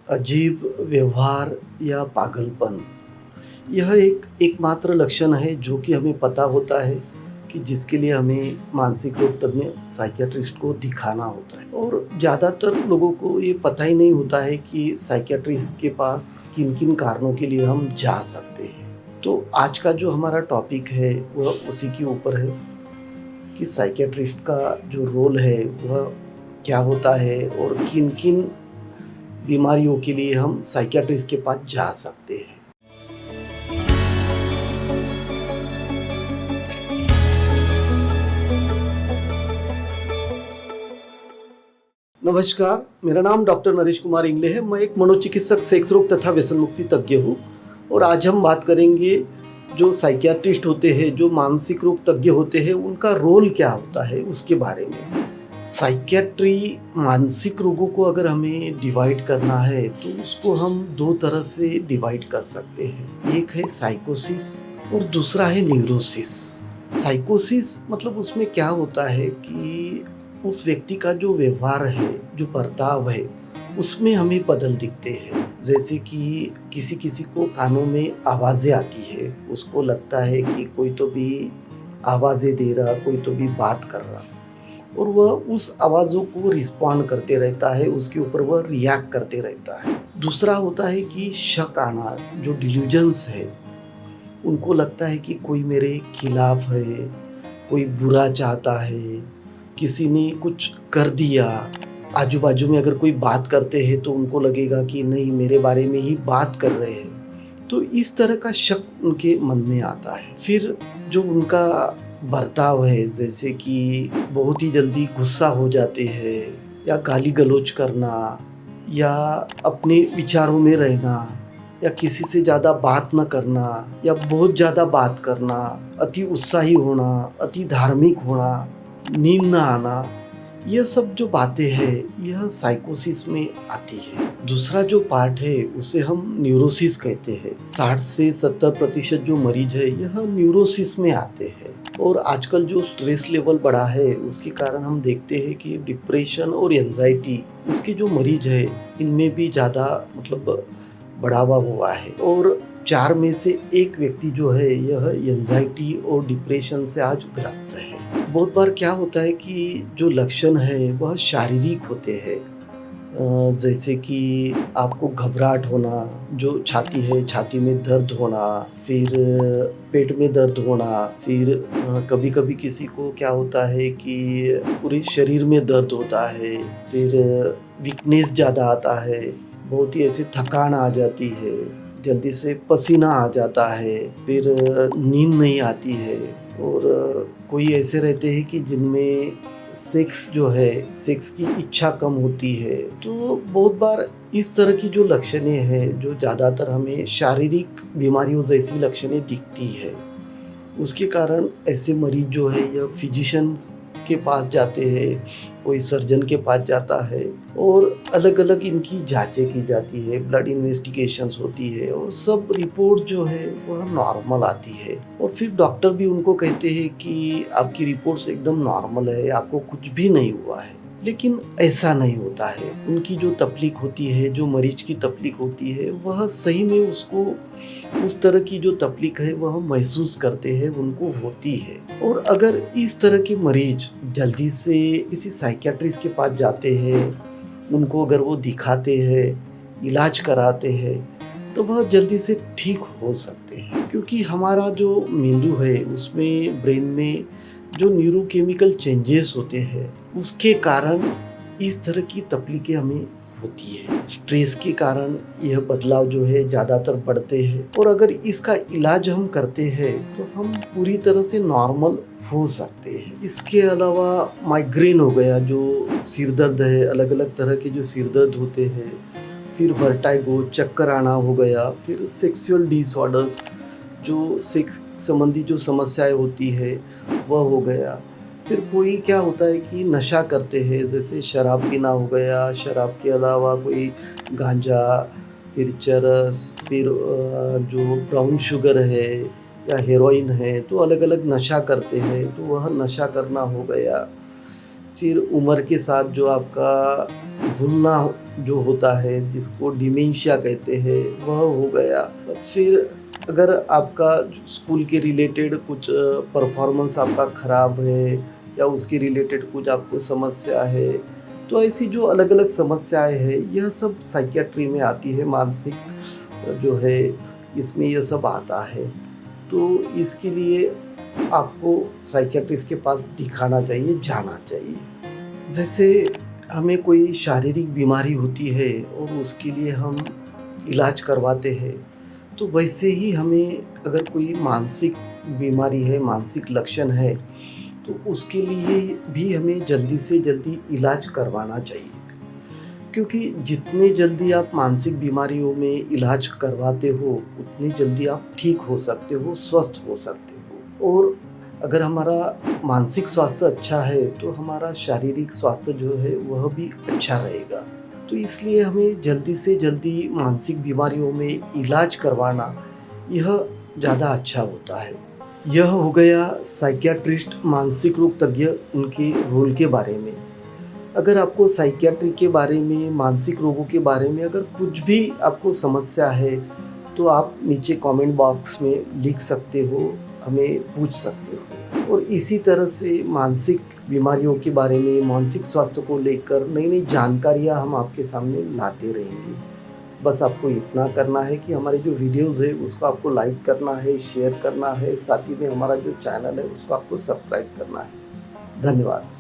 अजीब व्यवहार या पागलपन, यह एक एकमात्र लक्षण है जो कि हमें पता होता है कि जिसके लिए हमें मानसिक रोग तज्ञ साइकियाट्रिस्ट को दिखाना होता है। और ज़्यादातर लोगों को ये पता ही नहीं होता है कि साइकियाट्रिस्ट के पास किन-किन कारणों के लिए हम जा सकते हैं। तो आज का जो हमारा टॉपिक है वह उसी के ऊपर है कि साइकियाट्रिस्ट का जो रोल है वह क्या होता है और किन-किन बीमारियों के लिए हम साइकियाट्रिस्ट के पास जा सकते हैं। नमस्कार, मेरा नाम डॉक्टर नरेश कुमार इंगले है। मैं एक मनोचिकित्सक, सेक्स रोग तथा व्यसन मुक्ति तज्ञ हूँ और आज हम बात करेंगे जो साइकियाट्रिस्ट होते हैं, जो मानसिक रोग तज्ञ होते हैं, उनका रोल क्या होता है उसके बारे में। साइकियाट्री मानसिक रोगों को अगर हमें डिवाइड करना है तो उसको हम दो तरह से डिवाइड कर सकते हैं। एक है साइकोसिस और दूसरा है न्यूरोसिस। साइकोसिस मतलब उसमें क्या होता है कि उस व्यक्ति का जो व्यवहार है, जो बर्ताव है, उसमें हमें बदल दिखते हैं। जैसे कि किसी किसी को कानों में आवाज़ें आती है, उसको लगता है कि कोई तो भी आवाज़ें दे रहा, कोई तो भी बात कर रहा, और वह उस आवाज़ों को रिस्पॉन्ड करते रहता है, उसके ऊपर वह रिएक्ट करते रहता है। दूसरा होता है कि शक आना, जो डिल्यूजन्स है, उनको लगता है कि कोई मेरे खिलाफ है, कोई बुरा चाहता है, किसी ने कुछ कर दिया। आजू बाजू में अगर कोई बात करते हैं तो उनको लगेगा कि नहीं, मेरे बारे में ही बात कर रहे हैं। तो इस तरह का शक उनके मन में आता है। फिर जो उनका बर्ताव है, जैसे कि बहुत ही जल्दी गुस्सा हो जाते हैं, या गाली गलौज करना, या अपने विचारों में रहना, या किसी से ज़्यादा बात न करना, या बहुत ज़्यादा बात करना, अति उत्साही होना, अति धार्मिक होना, नींद ना आना, यह सब जो बातें हैं यह साइकोसिस में आती है। दूसरा जो पार्ट है उसे हम न्यूरोसिस कहते हैं। 60 से 70% जो मरीज है यह न्यूरोसिस में आते हैं। और आजकल जो स्ट्रेस लेवल बढ़ा है उसके कारण हम देखते हैं कि डिप्रेशन और एंजाइटी, उसके जो मरीज है इनमें भी ज़्यादा मतलब बढ़ावा हुआ है। और 4 में से 1 व्यक्ति जो है यह एंजाइटी और डिप्रेशन से आज ग्रस्त है। बहुत बार क्या होता है कि जो लक्षण है वह शारीरिक होते हैं। जैसे कि आपको घबराहट होना, जो छाती है, छाती में दर्द होना, फिर पेट में दर्द होना, फिर कभी-कभी किसी को क्या होता है कि पूरे शरीर में दर्द होता है, फिर वीकनेस ज़्यादा आता है, बहुत ही ऐसे थकान आ जाती है, जल्दी से पसीना आ जाता है, फिर नींद नहीं आती है। और कोई ऐसे रहते हैं कि जिनमें सेक्स जो है, सेक्स की इच्छा कम होती है। तो बहुत बार इस तरह की जो लक्षणें हैं, जो ज़्यादातर हमें शारीरिक बीमारियों जैसी लक्षणें दिखती है, उसके कारण ऐसे मरीज जो है यह फिजिशियंस के पास जाते हैं, कोई सर्जन के पास जाता है, और अलग-अलग इनकी जाँचें की जाती है, ब्लड इन्वेस्टिगेशंस होती है, और सब रिपोर्ट जो है वह नॉर्मल आती है। और फिर डॉक्टर भी उनको कहते हैं कि आपकी रिपोर्ट्स एकदम नॉर्मल है, आपको कुछ भी नहीं हुआ है। लेकिन ऐसा नहीं होता है। उनकी जो तकलीफ होती है, जो मरीज की तकलीफ होती है, वह सही में उसको उस तरह की जो तकलीफ है वह महसूस करते हैं, उनको होती है। और अगर इस तरह के मरीज जल्दी से किसी साइकियाट्रिस्ट के पास जाते हैं, उनको अगर वो दिखाते हैं, इलाज कराते हैं, तो वह जल्दी से ठीक हो सकते हैं। क्योंकि हमारा जो मेंदु है उसमें, ब्रेन में जो न्यूरोकेमिकल चेंजेस होते हैं, उसके कारण इस तरह की तकलीफें हमें होती है। स्ट्रेस के कारण यह बदलाव जो है ज़्यादातर बढ़ते हैं, और अगर इसका इलाज हम करते हैं तो हम पूरी तरह से नॉर्मल हो सकते हैं। इसके अलावा माइग्रेन हो गया, जो सिर दर्द है, अलग-अलग तरह के जो सिर दर्द होते हैं, फिर वर्टाइगो, चक्कर आना हो गया, फिर सेक्सुअल डिसऑर्डर्स, जो सेक्स संबंधी जो समस्याएँ होती है वह हो गया। फिर कोई क्या होता है कि नशा करते हैं, जैसे शराब पीना हो गया, शराब के अलावा कोई गांजा, फिर चरस, फिर जो ब्राउन शुगर है या हेरोइन है, तो अलग-अलग नशा करते हैं, तो वह नशा करना हो गया। फिर उम्र के साथ जो आपका भूलना जो होता है जिसको डिमेंशिया कहते हैं वह हो गया। फिर अगर आपका स्कूल के रिलेटेड कुछ परफॉर्मेंस आपका ख़राब है या उसके रिलेटेड कुछ आपको समस्या है, तो ऐसी जो अलग अलग समस्याएं हैं यह सब साइकियाट्री में आती है। मानसिक जो है इसमें यह सब आता है, तो इसके लिए आपको साइकियाट्रिस्ट के पास दिखाना चाहिए, जाना चाहिए। जैसे हमें कोई शारीरिक बीमारी होती है और उसके लिए हम इलाज करवाते हैं, तो वैसे ही हमें अगर कोई मानसिक बीमारी है, मानसिक लक्षण है, तो उसके लिए भी हमें जल्दी से जल्दी इलाज करवाना चाहिए। क्योंकि जितने जल्दी आप मानसिक बीमारियों में इलाज करवाते हो उतनी जल्दी आप ठीक हो सकते हो, स्वस्थ हो सकते हो। और अगर हमारा मानसिक स्वास्थ्य अच्छा है तो हमारा शारीरिक स्वास्थ्य जो है वह भी अच्छा रहेगा। तो इसलिए हमें जल्दी से जल्दी मानसिक बीमारियों में इलाज करवाना यह ज़्यादा अच्छा होता है। यह हो गया साइकियाट्रिस्ट, मानसिक रोग तज्ञ, उनके रोल के बारे में। अगर आपको साइकियाट्री के बारे में, मानसिक रोगों के बारे में अगर कुछ भी आपको समस्या है तो आप नीचे कमेंट बॉक्स में लिख सकते हो, हमें पूछ सकते हो। और इसी तरह से मानसिक बीमारियों के बारे में, मानसिक स्वास्थ्य को लेकर नई नई जानकारियाँ हम आपके सामने लाते रहेंगे। बस आपको इतना करना है कि हमारे जो वीडियोज़ है उसको आपको लाइक करना है, शेयर करना है, साथ ही में हमारा जो चैनल है उसको आपको सब्सक्राइब करना है। धन्यवाद।